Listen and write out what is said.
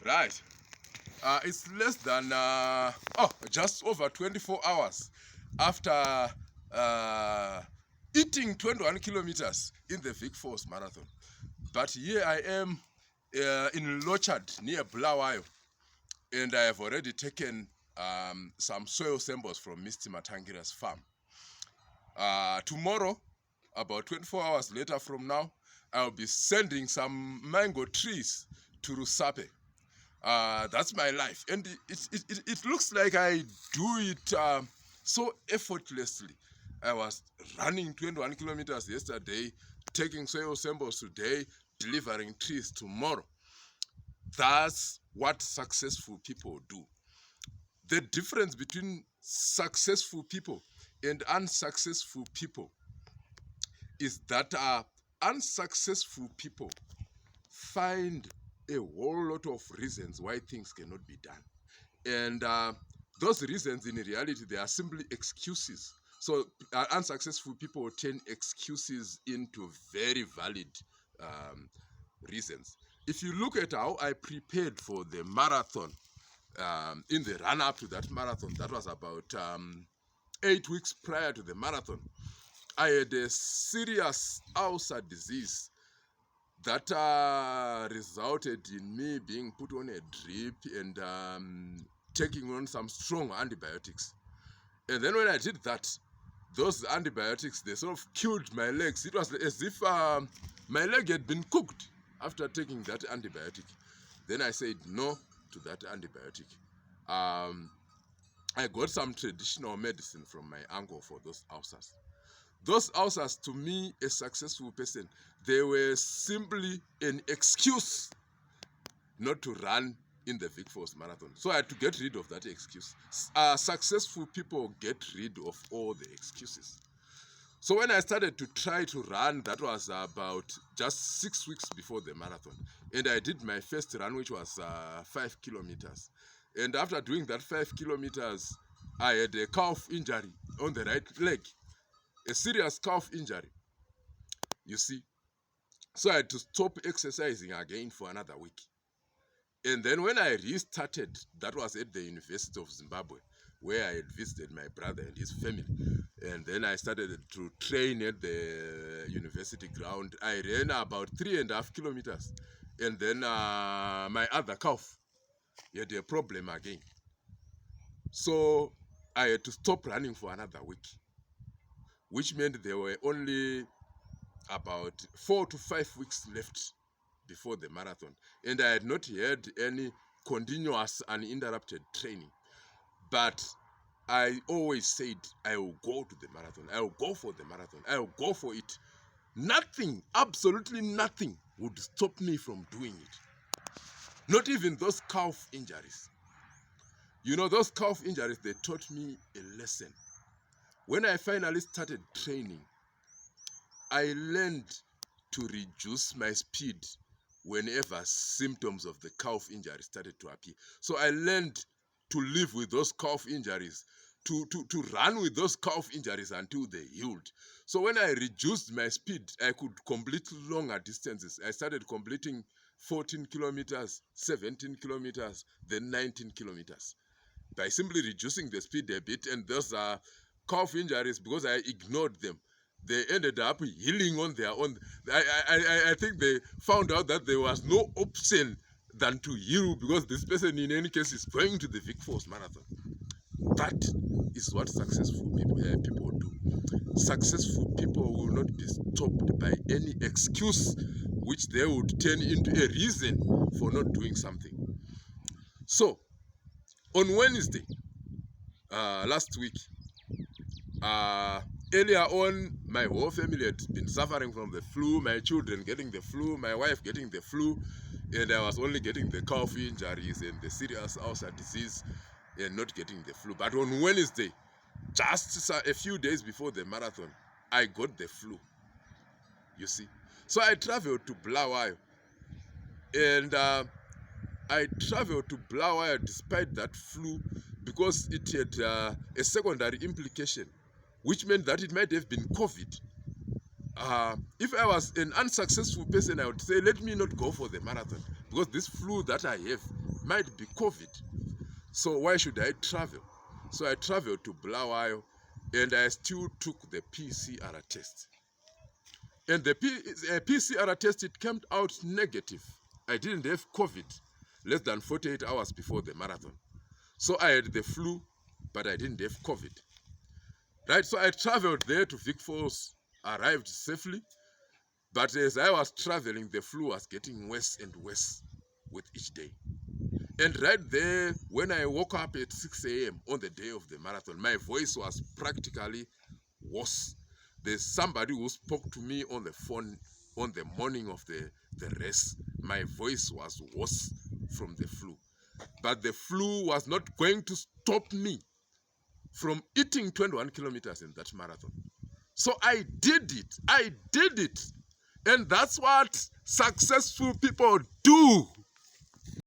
Right. It's less than, just over 24 hours after eating 21 kilometers in the Vic Falls Marathon. But here I am in Lochard near Bulawayo, and I have already taken some soil samples from Mr. Matangira's farm. Tomorrow, about 24 hours later from now, I'll be sending some mango trees to Rusape. That's my life, and it looks like I do it so effortlessly. I was running 21 kilometers yesterday, taking soil samples today, delivering trees tomorrow. That's what successful people do. The difference between successful people and unsuccessful people is that unsuccessful people find a whole lot of reasons why things cannot be done. And those reasons, in reality, they are simply excuses. So unsuccessful people turn excuses into very valid reasons. If you look at how I prepared for the marathon, in the run-up to that marathon, that was about 8 weeks prior to the marathon, I had a serious ulcer disease that resulted in me being put on a drip and taking on some strong antibiotics. And then when I did that, those antibiotics, they sort of killed my legs. It was as if my leg had been cooked after taking that antibiotic. Then I said no to that antibiotic. I got some traditional medicine from my uncle for those ulcers. Those ulcers, to me, a successful person, they were simply an excuse not to run in the Vic Falls Marathon. So I had to get rid of that excuse. Successful people get rid of all the excuses. So when I started to try to run, that was about just 6 weeks before the marathon. And I did my first run, which was 5 kilometers. And after doing that 5 kilometers, I had a calf injury on the right leg. A serious calf injury, you see. So I had to stop exercising again for another week. And then when I restarted, that was at the University of Zimbabwe, where I had visited my brother and his family. And then I started to train at the university ground. I ran about 3.5 kilometers. And then my other calf had a problem again. So I had to stop running for another week, which meant there were only about 4 to 5 weeks left before the marathon. And I had not had any continuous uninterrupted training. But I always said, I will go to the marathon. I will go for the marathon. I will go for it. Nothing, absolutely nothing would stop me from doing it. Not even those calf injuries. You know, those calf injuries, they taught me a lesson. When I finally started training, I learned to reduce my speed whenever symptoms of the calf injury started to appear. So I learned to live with those calf injuries, to run with those calf injuries until they healed. So when I reduced my speed, I could complete longer distances. I started completing 14 kilometers, 17 kilometers, then 19 kilometers. By simply reducing the speed a bit, and those are calf injuries, because I ignored them, they ended up healing on their own. I think they found out that there was no option than to heal, because this person in any case is going to the Vic Falls Marathon. That is what successful people do. Successful people will not be stopped by any excuse which they would turn into a reason for not doing something. So on Wednesday, last week, earlier on, my whole family had been suffering from the flu, my children getting the flu, my wife getting the flu, and I was only getting the calf injuries and the serious ulcer disease and not getting the flu. But on Wednesday, just a few days before the marathon, I got the flu, you see. So I traveled to Bulawayo, and I traveled to Bulawayo despite that flu, because it had a secondary implication, which meant that it might have been COVID. If I was an unsuccessful person, I would say, let me not go for the marathon, because this flu that I have might be COVID. So why should I travel? So I traveled to Bulawayo, and I still took the PCR test. And the PCR test, it came out negative. I didn't have COVID less than 48 hours before the marathon. So I had the flu, but I didn't have COVID. Right, so I traveled there to Vic Falls, arrived safely, but as I was traveling, the flu was getting worse and worse with each day. And right there, when I woke up at 6 a.m. on the day of the marathon, my voice was practically worse. There's somebody who spoke to me on the phone on the morning of the race. My voice was worse from the flu. But the flu was not going to stop me from eating 21 kilometers in that marathon. So I did it. I did it. And that's what successful people do.